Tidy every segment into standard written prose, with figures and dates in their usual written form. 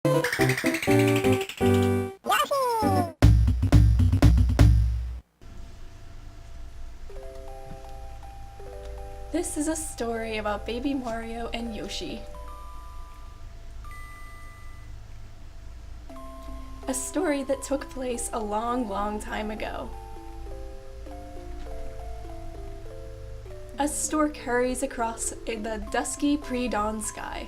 Yoshi! This is a story about Baby Mario and Yoshi. A story that took place a long time ago. A stork hurries across the dusky pre-dawn sky.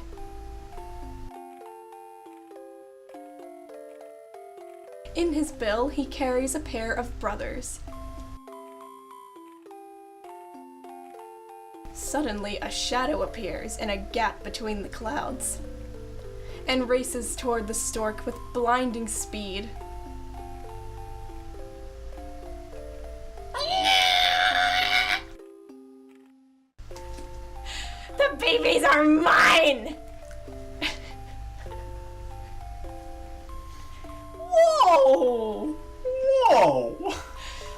In his bill, he carries a pair of brothers. Suddenly, a shadow appears in a gap between the clouds and races toward the stork with blinding speed. The babies are mine! Whoa! Whoa!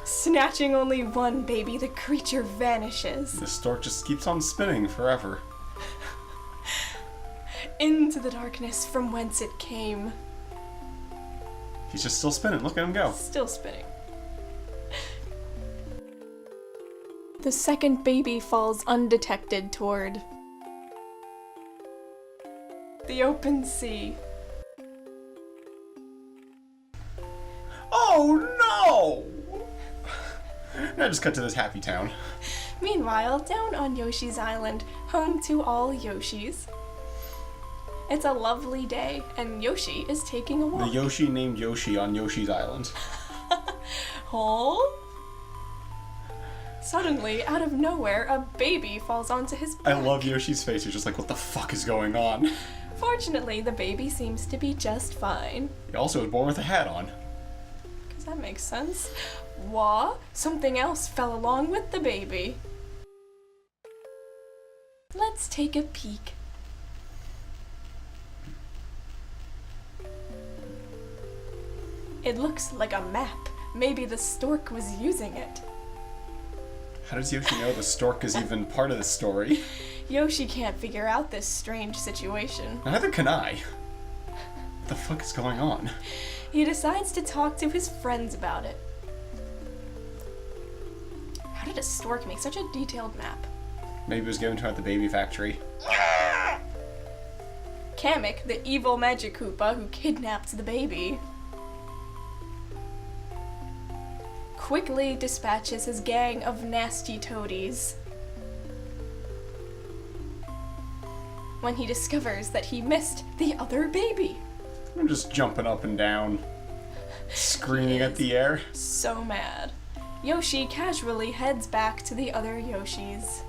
Snatching only one baby, the creature vanishes The stork just keeps on spinning forever. into the darkness from whence it came. He's just still spinning. Look at him go. Still spinning. The second baby falls undetected toward the open sea. Oh no! Now just cut to this happy town. Meanwhile, down on Yoshi's Island, home to all Yoshis, it's a lovely day, and Yoshi is taking a The walk. Yoshi named Yoshi on Yoshi's Island. Oh! Suddenly, out of nowhere, a baby falls onto his back. I love Yoshi's face. He's just like, what the fuck is going on? Fortunately, the baby seems to be just fine. He also was born with a hat on. Because that makes sense. Wah! Something else fell along with the baby. Let's take a peek. It looks like a map. Maybe the stork was using it. How does Yoshi know the stork is even part of the story? Yoshi can't figure out this strange situation. Neither can I. What the fuck is going on? He decides to talk to his friends about it. How did a stork make such a detailed map? Maybe it was given to him at the baby factory. Kamek, the evil Magikoopa who kidnapped the baby, quickly dispatches his gang of nasty toadies when he discovers that he missed the other baby. I'm just jumping up and down, screaming at the air. So mad. Yoshi casually heads back to the other Yoshis,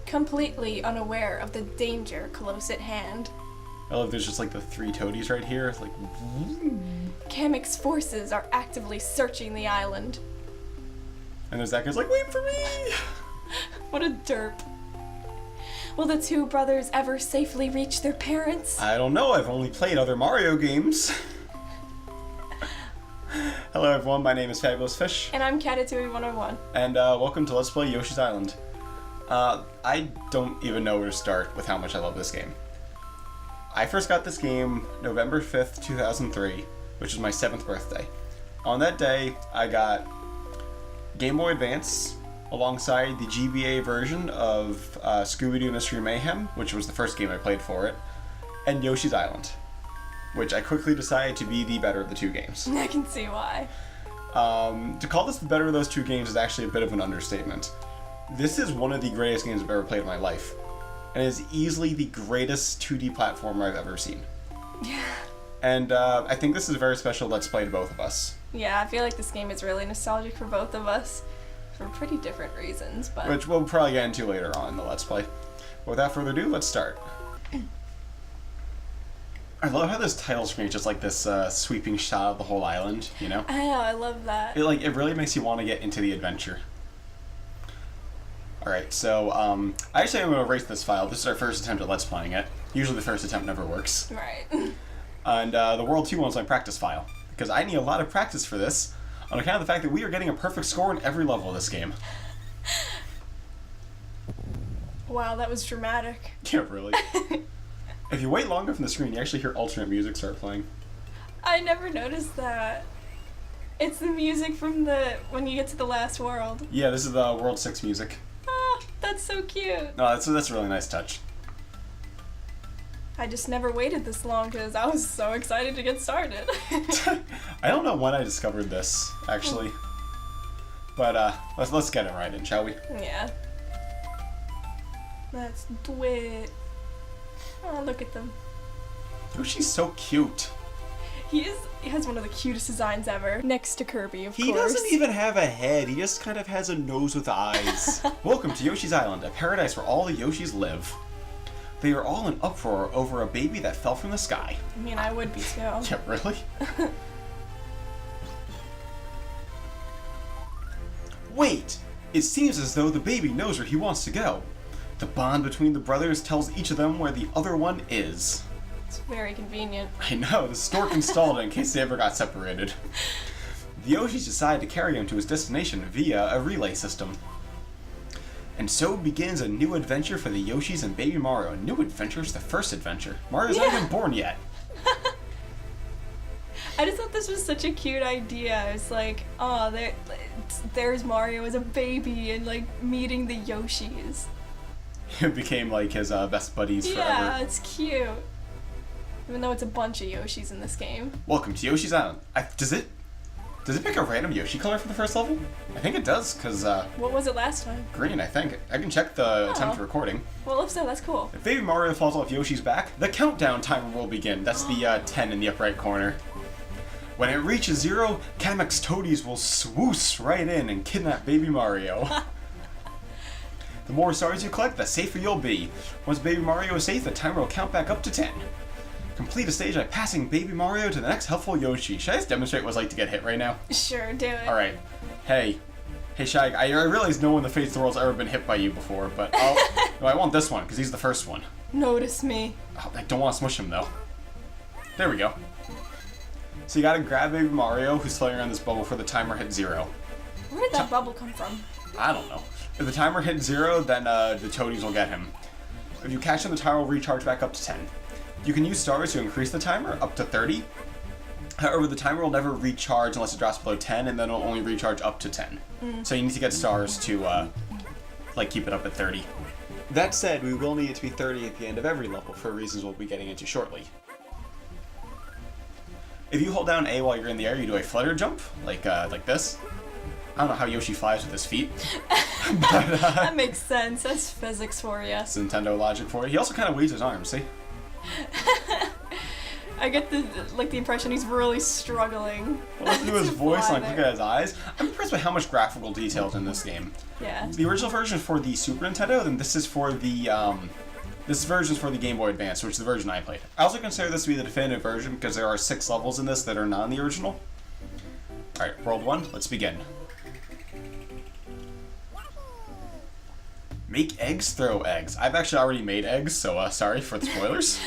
completely unaware of the danger close at hand. I love there's just like the three toadies right here. It's like, Kamek's forces are actively searching the island. and there's that guy's like, wait for me! What a derp. Will the two brothers ever safely reach their parents? I don't know, I've only played other Mario games. Hello everyone, my name is Fabulous Fish, And I'm Catatouille101. and welcome to Let's Play Yoshi's Island. I don't even know where to start with how much I love this game. I first got this game November 5th, 2003, which is my 7th birthday. On that day, I got Game Boy Advance, alongside the GBA version of Scooby-Doo Mystery Mayhem, which was the first game I played for it, and Yoshi's Island, which I quickly decided to be the better of the two games. I can see why. To call this the better of those two games is actually a bit of an understatement. This is one of the greatest games I've ever played in my life, and it is easily the greatest 2D platformer I've ever seen. Yeah. And I think this is a very special Let's Play to both of us. Yeah, I feel like this game is really nostalgic for both of us, for pretty different reasons, but... Which we'll probably get into later on in the Let's Play. But without further ado, let's start. I love how this title screen is just like this sweeping shot of the whole island, you know? I know, I love that. It really makes you want to get into the adventure. Alright, so, actually I'm going to erase this file. This is our first attempt at Let's Playing it. Usually the first attempt never works. Right. And the World 2 one's my practice file, because I need a lot of practice for this, on account of the fact that we are getting a perfect score in every level of this game. Wow, that was dramatic. Yeah, really. If you wait long enough on the screen, you actually hear alternate music start playing. I never noticed that. It's the music from when you get to the last world. Yeah, this is the World 6 music. Ah, that's so cute. No, that's a really nice touch. I just never waited this long because I was so excited to get started. I don't know when I discovered this, actually. But let's get it right in, shall we? Yeah. Let's do it. Oh, look at them. Yoshi's so cute. He has one of the cutest designs ever. Next to Kirby, of course. He doesn't even have a head. He just kind of has a nose with eyes. Welcome to Yoshi's Island, a paradise where all the Yoshis live. They are all in uproar over a baby that fell from the sky. I mean, I would be too. Yeah, really? Wait! It seems as though the baby knows where he wants to go. The bond between the brothers tells each of them where the other one is. It's very convenient. I know, the stork installed it in case they ever got separated. The Yoshis decide to carry him to his destination via a relay system. And so begins a new adventure for the Yoshis and Baby Mario. A new adventure is the first adventure. Mario's not even born yet. I just thought this was such a cute idea. It's like, oh, there's Mario as a baby and like meeting the Yoshis. It became like his best buddies forever. Yeah, it's cute. Even though it's a bunch of Yoshis in this game. Welcome to Yoshi's Island. Does it pick a random Yoshi color for the first level? I think it does, because, What was it last time? green, I think. I can check the attempt recording. Well, if so, that's cool. If Baby Mario falls off Yoshi's back, the countdown timer will begin. That's the 10 in the upper right corner. When it reaches 0, Kamek's toadies will swoosh right in and kidnap Baby Mario. The more stars you collect, the safer you'll be. Once Baby Mario is safe, the timer will count back up to 10. Complete a stage by passing Baby Mario to the next helpful Yoshi. Should I just demonstrate what it's like to get hit right now? Sure, do it. Alright. Hey, Shag, I realize no one in the face of the world's ever been hit by you before, but no, I want this one, because he's the first one. Notice me. Oh, I don't want to smush him, though. There we go. So you gotta grab Baby Mario, who's floating around this bubble before the timer hits 0. Where did that bubble come from? I don't know. If the timer hits 0, then the toadies will get him. If you catch him, the timer will recharge back up to 10. You can use stars to increase the timer up to 30. However, the timer will never recharge unless it drops below 10, and then it'll only recharge up to 10. So you need to get stars to, keep it up at 30. That said, we will need it to be 30 at the end of every level for reasons we'll be getting into shortly. If you hold down A while you're in the air, you do a flutter jump, like this. I don't know how Yoshi flies with his feet. But, that makes sense. That's physics for you. It's Nintendo logic for it. He also kind of waves his arms, see? I get the impression he's really struggling. Well, listen to his to voice fly and look at his eyes. I'm impressed by how much graphical detail is in this game. Yeah. The original version is for the Super Nintendo, then this is for the this version is for the Game Boy Advance, which is the version I played. I also consider this to be the definitive version because there are 6 levels in this that are not in the original. Alright, World 1, let's begin. Make eggs, throw eggs. I've actually already made eggs, so sorry for the spoilers.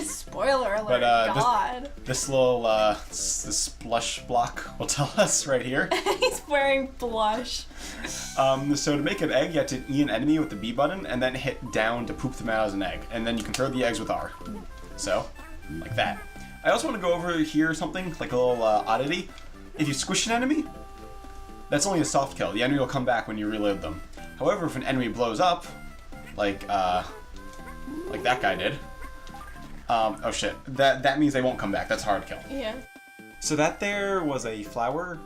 Spoiler alert, But God. this little this blush block will tell us right here. He's wearing blush. So to make an egg, you have to E an enemy with the B button, and then hit down to poop them out as an egg. And then you can throw the eggs with R. So, like that. I also want to go over here something, like a little oddity. If you squish an enemy, that's only a soft kill. The enemy will come back when you reload them. However, if an enemy blows up, like that guy did, oh shit, that means they won't come back. That's hard kill. Yeah. So that there was a flower.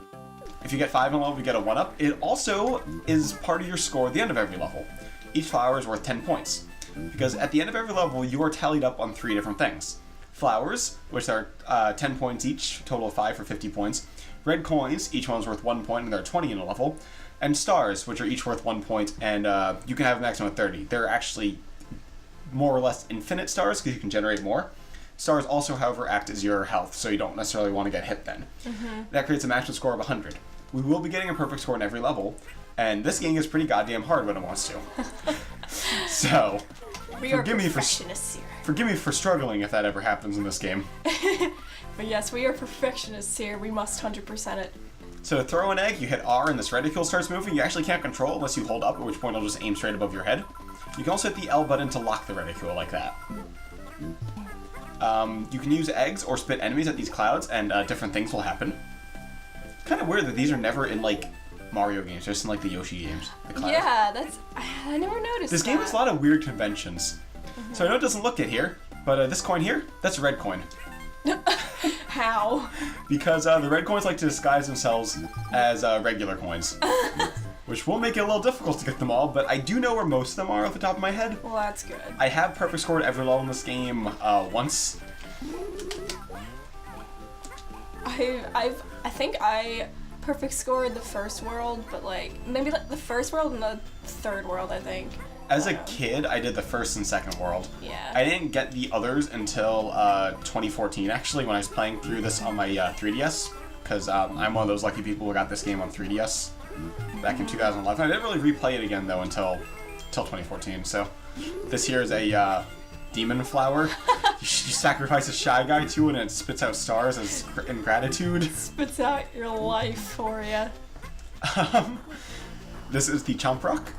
If you get 5 in a level, you get a 1-up. It also is part of your score at the end of every level. Each flower is worth 10 points. Because at the end of every level, you are tallied up on 3 different things. Flowers, which are 10 points each, total of 5 for 50 points. Red coins, each one's worth 1 point, and there are 20 in a level. And stars, which are each worth 1 point, and you can have a maximum of 30. They're actually more or less infinite stars, because you can generate more. Stars also, however, act as your health, so you don't necessarily want to get hit then. That creates a maximum score of 100. We will be getting a perfect score in every level, and this game is pretty goddamn hard when it wants to. So, forgive me for struggling if that ever happens in this game. But yes, we are perfectionists here. We must 100% it. So to throw an egg, you hit R and this reticule starts moving. You actually can't control it unless you hold up, at which point it'll just aim straight above your head. You can also hit the L button to lock the reticule like that. You can use eggs or spit enemies at these clouds, and different things will happen. It's kind of weird that these are never in, like, Mario games, just in, like, the Yoshi games. The clouds. Yeah, I never noticed This game has a lot of weird conventions. So I know it doesn't look it here, but this coin here, that's a red coin. How? Because the red coins like to disguise themselves as regular coins. Which will make it a little difficult to get them all, but I do know where most of them are off the top of my head. Well, that's good. I have perfect scored every level in this game once. I think I perfect scored the first world, but like maybe like the first world and the third world, I think. As a kid, I did the first and second world. Yeah. I didn't get the others until 2014, actually, when I was playing through this on my 3DS, because I'm one of those lucky people who got this game on 3DS back in 2011. I didn't really replay it again, though, until 2014, so this here is a demon flower. You sacrifice a Shy Guy to it, and it spits out stars as in gratitude. Spits out your life for you. This is the Chomp Rock.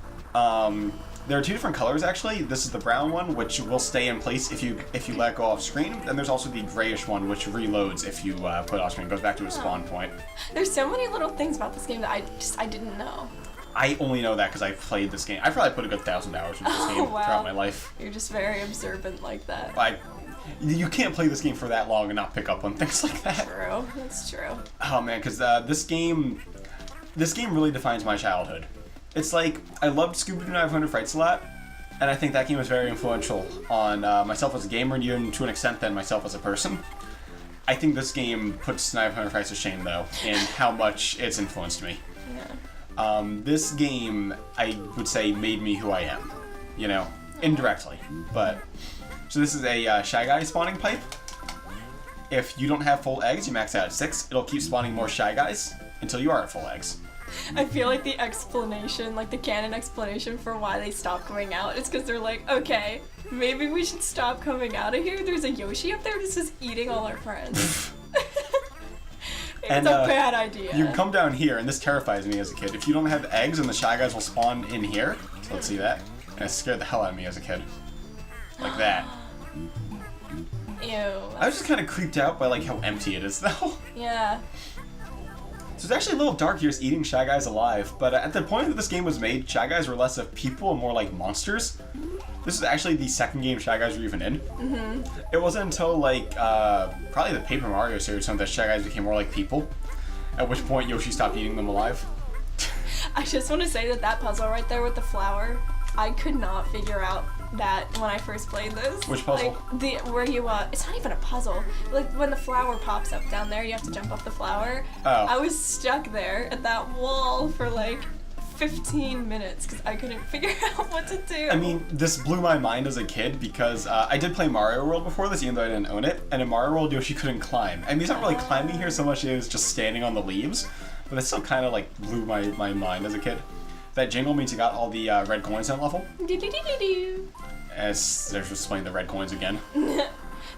There are two different colors, actually. This is the brown one, which will stay in place if you let it go off screen. And there's also the grayish one, which reloads if you put it off screen. It goes back to its spawn point. There's so many little things about this game that I didn't know. I only know that because I played this game. I probably put a good 1,000 hours into this game throughout my life. You're just very observant like that. You can't play this game for that long and not pick up on things like that. True, that's true. Oh man, because this game really defines my childhood. It's like, I loved Scooby-Doo 900 Frights a lot, and I think that game was very influential on myself as a gamer, and even to an extent then myself as a person. I think this game puts 900 Frights to shame, though, in how much it's influenced me. Yeah. This game, I would say, made me who I am. You know, indirectly. But, so this is a Shy Guy spawning pipe. If you don't have full eggs, you max out at 6. It'll keep spawning more Shy Guys until you are at full eggs. I feel like the explanation, like the canon explanation for why they stopped going out is because they're like, okay, maybe we should stop coming out of here. There's a Yoshi up there that's just eating all our friends. It's a bad idea. You can come down here, and this terrifies me as a kid. If you don't have eggs, and the Shy Guys will spawn in here. So let's see that. And it scared the hell out of me as a kid. Like that. Ew. I was just kind of creeped out by like how empty it is, though. Yeah. So it's actually a little dark here, eating Shy Guys alive, but at the point that this game was made, Shy Guys were less of people and more like monsters. This is actually the second game Shy Guys were even in. Mm-hmm. It wasn't until like, probably the Paper Mario series or something that Shy Guys became more like people, at which point Yoshi stopped eating them alive. I just want to say that puzzle right there with the flower, I could not figure out that when I first played this. Which puzzle? Like, where you, it's not even a puzzle. Like, when the flower pops up down there, you have to jump off the flower. Oh. I was stuck there at that wall for like 15 minutes because I couldn't figure out what to do. I mean, this blew my mind as a kid because I did play Mario World before this, even though I didn't own it. And in Mario World, Yoshi couldn't climb. I mean, he's not really climbing here so much as just standing on the leaves. But it still kind of like blew my mind as a kid. That jingle means you got all the red coins on level. As they're just playing the red coins again.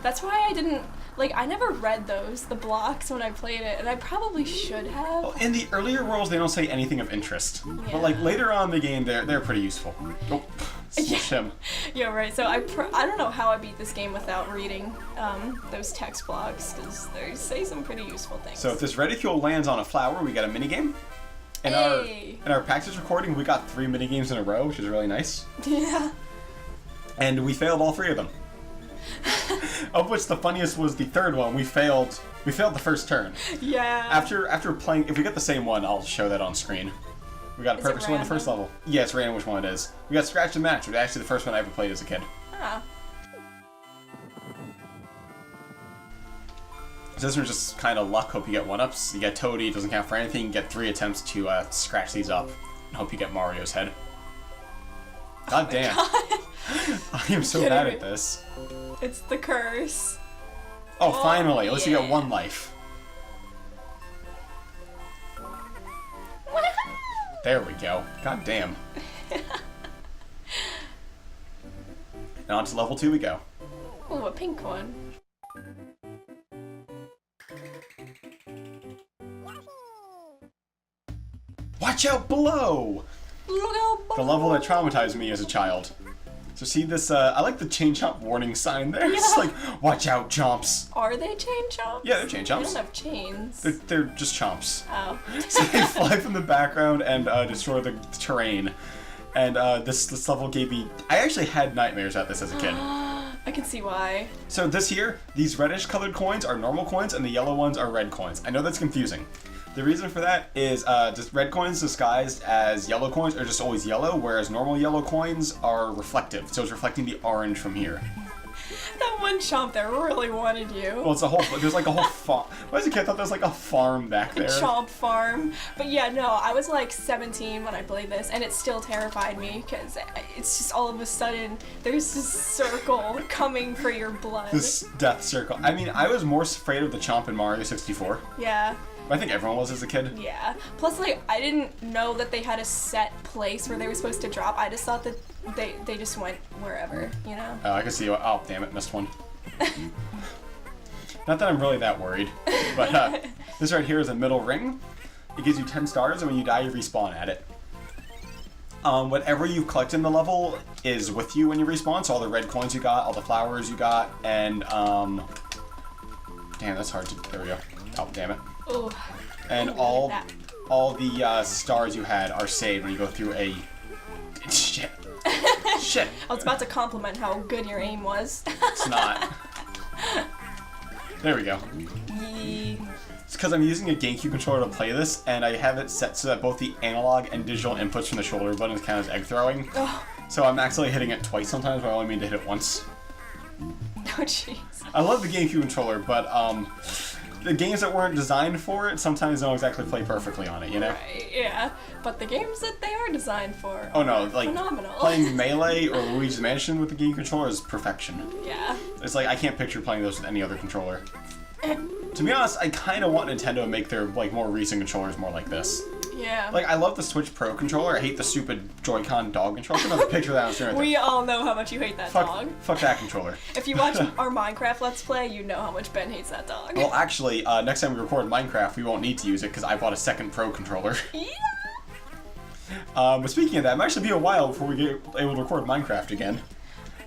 That's why I didn't, like, I never read the blocks when I played it, and I probably should have. Well, in the earlier worlds, they don't say anything of interest. Yeah. But, like, later on in the game, they're pretty useful. Oh, smush him. Yeah, right. So I don't know how I beat this game without reading those text blocks, because they say some pretty useful things. So if this reticule lands on a flower, we get a minigame. In our practice recording, we got 3 minigames in a row, which is really nice. Yeah. And we failed all 3 of them. Of which the funniest was the third one. We failed the first turn. Yeah. After playing, if we get the same one, I'll show that on screen. We got a perfect score in the first level. Yeah, it's random which one it is. We got Scratch and Match, which is actually the first one I ever played as a kid. Ah. So this one's just kind of luck. Hope you get 1-ups. You get Toadie, doesn't count for anything. You get 3 attempts to scratch these up. And hope you get Mario's head. God damn. God. I am so bad at this. It's the curse. Oh, finally. At least you get 1 life. There we go. God damn. And on to level 2 we go. Oh, a pink one. Watch out below! Look out below. The level that traumatized me as a child. So see this, I like the chain chomp warning sign there. It's like, watch out, chomps. Are they chain chomps? Yeah, they're chain chomps. They don't have chains. They're just chomps. Oh. So they fly from the background and destroy the terrain. And this level gave me... I actually had nightmares at this as a kid. I can see why. So this here, these reddish colored coins are normal coins and the yellow ones are red coins. I know that's confusing. The reason for that is just red coins disguised as yellow coins are just always yellow, whereas normal yellow coins are reflective. So it's reflecting the orange from here. That one chomp there really wanted you. Well, it's a whole... There's like a whole farm. Why as a kid I thought there was like a farm back there? A chomp farm. But yeah, no, I was like 17 when I played this, and it still terrified me, because it's just all of a sudden, there's this circle coming for your blood. This death circle. I mean, I was more afraid of the chomp in Mario 64. Yeah. I think everyone was as a kid. Yeah. Plus, like, I didn't know that they had a set place where they were supposed to drop. I just thought that they just went wherever, you know? I can see. Oh, damn it, missed one. Not that I'm really that worried, but this right here is a middle ring. It gives you 10 stars, and when you die, you respawn at it. Whatever you collect in the level is with you when you respawn, so all the red coins you got, all the flowers you got, and, damn, that's hard to... There we go. Oh, damn it. Ooh. And all the stars you had are saved when you go through a... Shit. Shit. I was about to compliment how good your aim was. It's not. There we go. Yee. It's because I'm using a GameCube controller to play this, and I have it set so that both the analog and digital inputs from the shoulder buttons count as egg throwing. Oh. So I'm actually hitting it twice sometimes, but I only mean to hit it once. Oh, jeez. I love the GameCube controller, but the games that weren't designed for it sometimes don't exactly play perfectly on it, you know? Right, yeah. But the games that they are designed for Oh no, like phenomenal. playing Melee or Luigi's Mansion with the GameCube controller is perfection. Yeah. It's like I can't picture playing those with any other controller. To be honest, I kind of want Nintendo to make their like more recent controllers more like this. Yeah. Like, I love the Switch Pro controller. I hate the stupid Joy-Con dog controller. I have a picture of that on screen right there. We all know how much you hate that dog. Fuck that controller. If you watch our Minecraft Let's Play, you know how much Ben hates that dog. Well, actually, next time we record Minecraft, we won't need to use it because I bought a second Pro controller. Yeah. But speaking of that, it might actually be a while before we get able to record Minecraft again.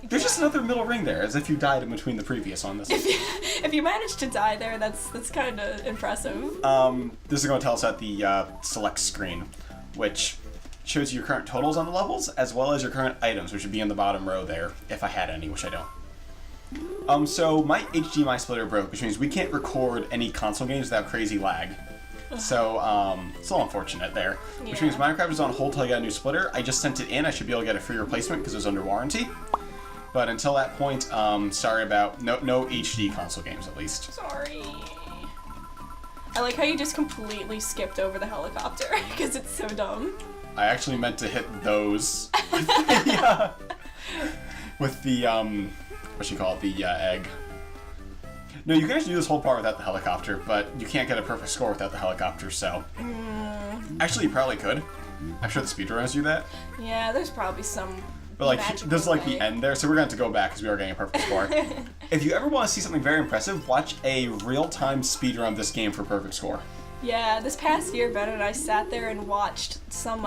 There's just another middle ring there, as if you died in between the previous on this. If you managed to die there, that's kind of impressive. This is going to tell us at the select screen, which shows you your current totals on the levels, as well as your current items, which would be in the bottom row there, if I had any, which I don't. So my HDMI splitter broke, which means we can't record any console games without crazy lag. So, it's a little unfortunate there. Which Yeah. means Minecraft is on hold till I get a new splitter. I just sent it in. I should be able to get a free replacement because it was under warranty. But until that point, sorry about no HD console games, at least. Sorry. I like how you just completely skipped over the helicopter, because it's so dumb. I actually meant to hit those. Yeah. With the, what you call it, the egg. No, you can actually do this whole part without the helicopter, but you can't get a perfect score without the helicopter, so... Actually, you probably could. I'm sure the speedrunners do that. Yeah, there's probably some... But like, magical this is like way. the end there, so we're going to have to go back because we are getting a perfect score. If you ever want to see something very impressive, watch a real-time speedrun of this game for perfect score. Yeah, this past year, Ben and I sat there and watched some,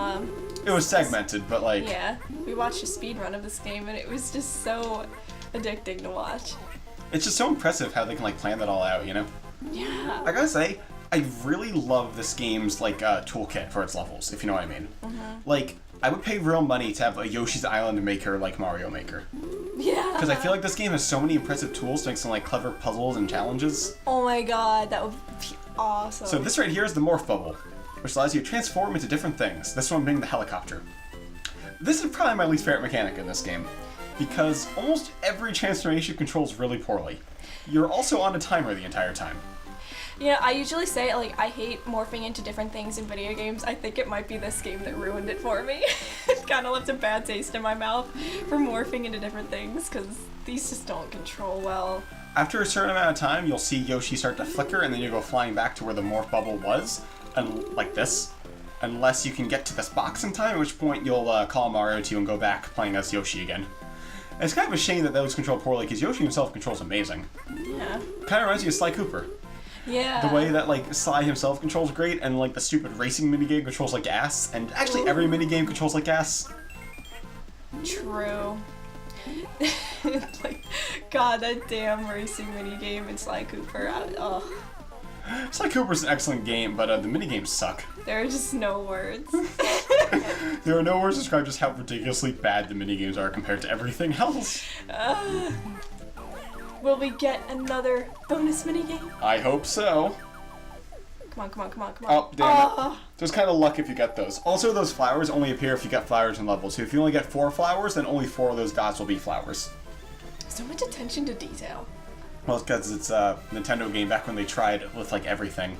It was segmented, but like... Yeah, we watched a speedrun of this game, and it was just so addicting to watch. It's just so impressive how they can like plan that all out, you know? Yeah. I gotta say, I really love this game's like toolkit for its levels, if you know what I mean. Like, I would pay real money to have a Yoshi's Island maker like Mario Maker. Yeah. Because I feel like this game has so many impressive tools to make some like clever puzzles and challenges. Oh my god, that would be awesome. So this right here is the morph bubble, which allows you to transform into different things. This one being the helicopter. This is probably my least favorite mechanic in this game, because almost every transformation controls really poorly. You're also on a timer the entire time. Yeah, I usually say, like, I hate morphing into different things in video games. I think it might be this game that ruined it for me. It kind of left a bad taste in my mouth for morphing into different things, because these just don't control well. After a certain amount of time, you'll see Yoshi start to flicker, and then you go flying back to where the morph bubble was, and like this. Unless you can get to this box in time, at which point you'll call Mario to you and go back playing as Yoshi again. And it's kind of a shame that those control poorly, because Yoshi himself controls amazing. Yeah. Kind of reminds you of Sly Cooper. Yeah. The way that like Sly himself controls great, and like the stupid racing minigame controls like ass, and actually every minigame controls like ass. True. Like, God, that damn racing minigame in Sly Cooper. Oh, Sly Cooper's an excellent game, but the minigames suck. there are just no words. There are no words to describe just how ridiculously bad the minigames are compared to everything else. Will we get another bonus minigame? I hope so. Come on, come on, come on, come Oh, on. damn it. There's kind of luck if you get those. Also, those flowers only appear if you get flowers in level 2. If you only get 4 flowers, then only 4 of those dots will be flowers. So much attention to detail. Well, it's because it's a Nintendo game back when they tried with, like, everything.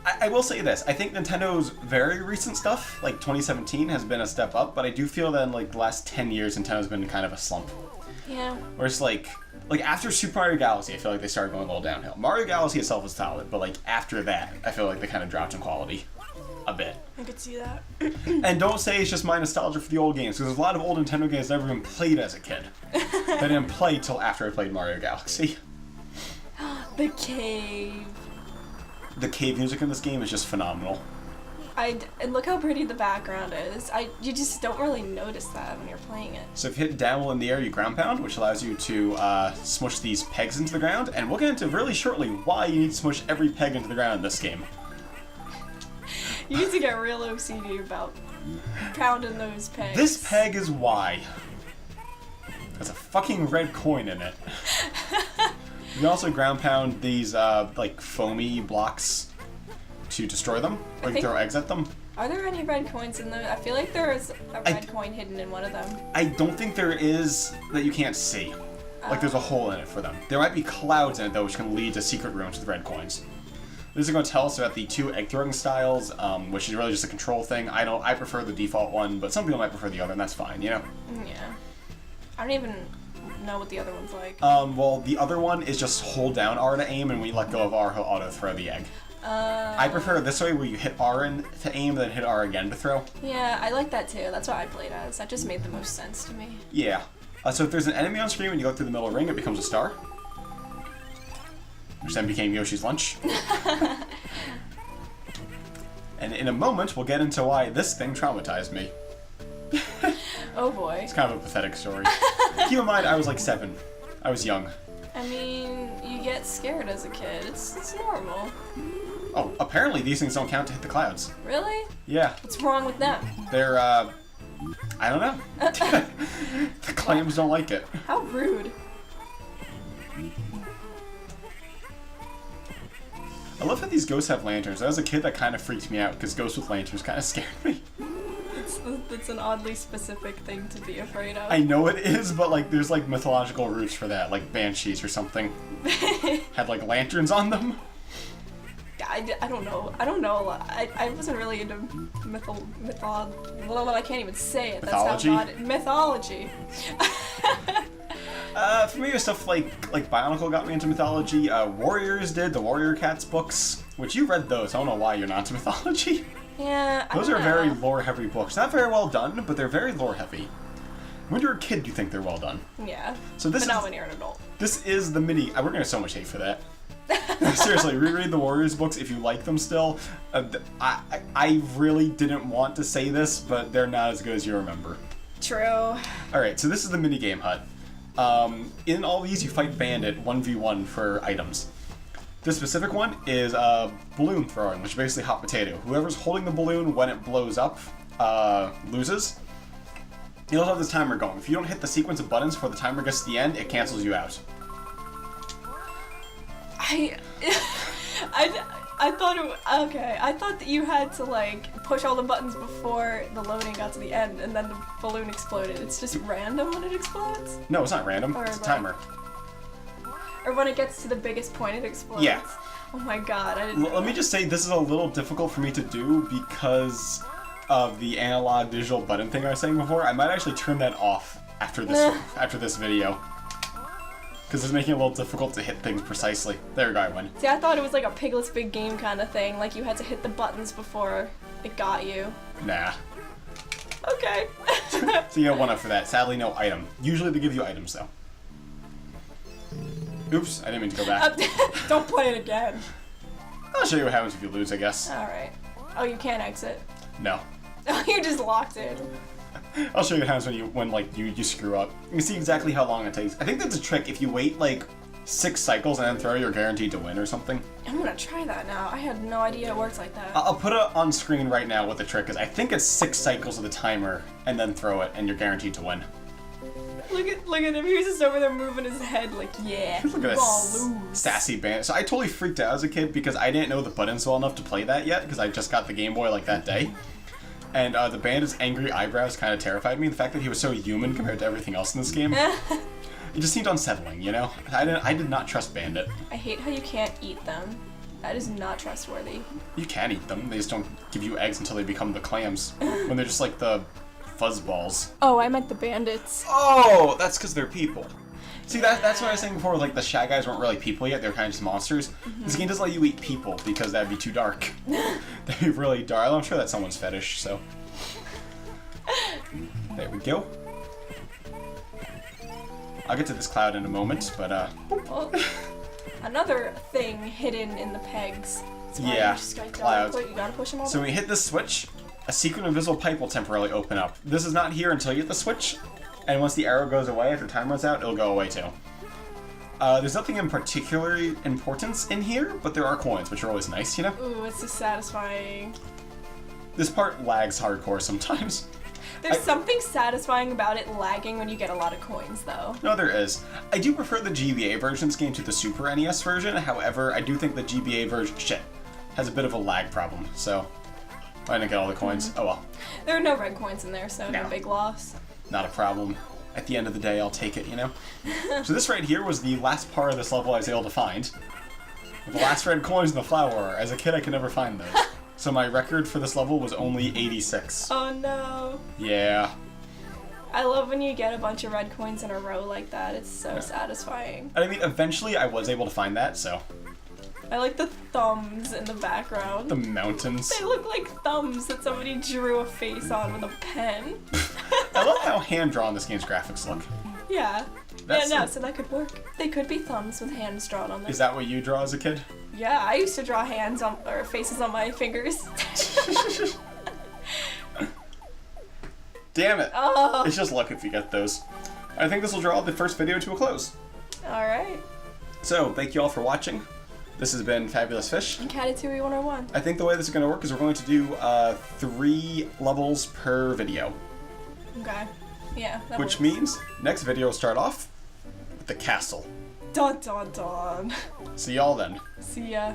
I will say this. I think Nintendo's very recent stuff, like 2017, has been a step up, but I do feel that in, like, the last 10 years, Nintendo's been kind of a slump. Yeah. Where it's like after Super Mario Galaxy, I feel like they started going a little downhill. Mario Galaxy itself is solid, but like after that, I feel like they kind of dropped in quality a bit. I could see that. And don't say it's just my nostalgia for the old games, because there's a lot of old Nintendo games I never even played as a kid. I didn't play till after I played Mario Galaxy. The cave. The cave music in this game is just phenomenal. And look how pretty the background is. You just don't really notice that when you're playing it. So if you hit down in the air, you ground pound, which allows you to smush these pegs into the ground, and we'll get into really shortly why you need to smush every peg into the ground in this game. You need to get real OCD about pounding those pegs. This peg is why. There's a fucking red coin in it. You can also ground pound these like foamy blocks to destroy them, or you can throw eggs at them. Are there any red coins in them? I feel like there is a red coin hidden in one of them. I don't think there is that you can't see. Like there's a hole in it for them. There might be clouds in it though, which can lead to secret rooms with red coins. This is going to tell us about the 2 egg throwing styles, which is really just a control thing. I prefer the default one, but some people might prefer the other, and that's fine, you know? Yeah. I don't even know what the other one's like. Well, the other one is just hold down R to aim, and when you let go of R, he'll auto throw the egg. I prefer this way, where you hit R in to aim, then hit R again to throw. Yeah, I like that too. That's what I played as. That just made the most sense to me. Yeah. So if there's an enemy on screen when you go through the middle ring, it becomes a star. Which then became Yoshi's lunch. And in a moment, we'll get into why this thing traumatized me. Oh boy. It's kind of a pathetic story. Keep in mind, I was like 7. I was young. I mean, you get scared as a kid. It's normal. Oh, apparently these things don't count to hit the clouds. Really? Yeah. What's wrong with them? They're, I don't know. The clams don't like it. How rude. I love how these ghosts have lanterns. As a kid, that kind of freaked me out, because ghosts with lanterns kind of scared me. It's an oddly specific thing to be afraid of. I know it is, but like there's like mythological roots for that, like banshees or something. Had like lanterns on them. I don't know. I don't know. I wasn't really into I can't even say it. Mythology? That's how mythology. For me, it was stuff like Bionicle got me into mythology. Warriors did, the Warrior Cats books, which you read those. I don't know why you're not into mythology. Yeah, Those are very lore-heavy books. Not very well done, but they're very lore-heavy. When you're a kid, you think they're well done. Yeah. So this but not when you're an adult. This is the mini. We're gonna get so much hate for that. Seriously, reread the Warriors books if you like them still. I really didn't want to say this, but they're not as good as you remember. True. Alright, so this is the minigame hut. In all these, you fight Bandit 1v1 for items. This specific one is balloon throwing, which is basically hot potato. Whoever's holding the balloon when it blows up loses. You also have this timer going. If you don't hit the sequence of buttons before the timer gets to the end, it cancels you out. I thought okay. I thought that you had to like push all the buttons before the loading got to the end, and then the balloon exploded. It's just random when it explodes. No, it's not random. Or It's a like- timer. Or when it gets to the biggest point, it explodes. Yeah. Oh my god, I didn't. Let me just say, this is a little difficult for me to do because of the analog digital button thing I was saying before. I might actually turn that off after this video. Because it's making it a little difficult to hit things precisely. There we go, I win. See, I thought it was like a Piglet's Big Game kind of thing. Like you had to hit the buttons before it got you. Nah. Okay. So you got 1 up for that. Sadly, no item. Usually they give you items, though. Oops, I didn't mean to go back. Don't play it again. I'll show you what happens if you lose, I guess. Alright. Oh, you can't exit. No. Oh, you're just locked in. I'll show you times when like you screw up. You can see exactly how long it takes. I think that's a trick. If you wait like 6 cycles and then throw, you're guaranteed to win or something. I'm gonna try that now. I had no idea it works like that. I'll put it on screen right now what the trick is. I think it's 6 cycles of the timer and then throw it, and you're guaranteed to win. Look at him. He's just over there moving his head like, yeah. Look at this sassy band. So I totally freaked out as a kid because I didn't know the buttons well enough to play that yet because I just got the Game Boy like that day. And the bandit's angry eyebrows kind of terrified me. The fact that he was so human compared to everything else in this game. It just seemed unsettling, you know? I did not trust Bandit. I hate how you can't eat them. That is not trustworthy. You can eat them. They just don't give you eggs until they become the clams. When they're just like the fuzzballs. Oh, I meant the bandits. Oh, that's because they're people. See, that's what I was saying before. Like, the Shy Guys weren't really people yet. They're kind of just monsters. Mm-hmm. This game doesn't let you eat people because that'd be too dark. That'd be really dark. I'm sure that's someone's fetish, so. There we go. I'll get to this cloud in a moment, but well, another thing hidden in the pegs. Yeah, clouds. You gotta push them all. So when we hit this switch, a secret invisible pipe will temporarily open up. This is not here until you hit the switch, and once the arrow goes away, after time runs out, it'll go away too. There's nothing in particular importance in here, but there are coins, which are always nice, you know? Ooh, it's just satisfying. This part lags hardcore sometimes. There's something satisfying about it lagging when you get a lot of coins, though. No, there is. I do prefer the GBA version of this game to the Super NES version. However, I do think the GBA version, has a bit of a lag problem. So, I didn't get all the coins. Mm-hmm. Oh well. There are no red coins in there, so no big loss. Not a problem. At the end of the day, I'll take it, you know? So this right here was the last part of this level I was able to find. The last red coins in the flower. As a kid, I could never find those. So my record for this level was only 86. Oh no. Yeah. I love when you get a bunch of red coins in a row like that. It's so satisfying. I mean, eventually I was able to find that, so. I like the thumbs in the background. The mountains. They look like thumbs that somebody drew a face on with a pen. I love how hand-drawn this game's graphics look. Yeah. So that could work. They could be thumbs with hands drawn on them. Is that what you draw as a kid? Yeah, I used to draw hands on or faces on my fingers. Damn it. Oh. It's just luck if you get those. I think this will draw the first video to a close. Alright. So, thank you all for watching. This has been Fabulous Fish. And Catatouille 101. I think the way this is going to work is we're going to do 3 levels per video. Okay. Yeah, that Which works. means next video will start off with the castle. Dun dun dun. See y'all then. See ya.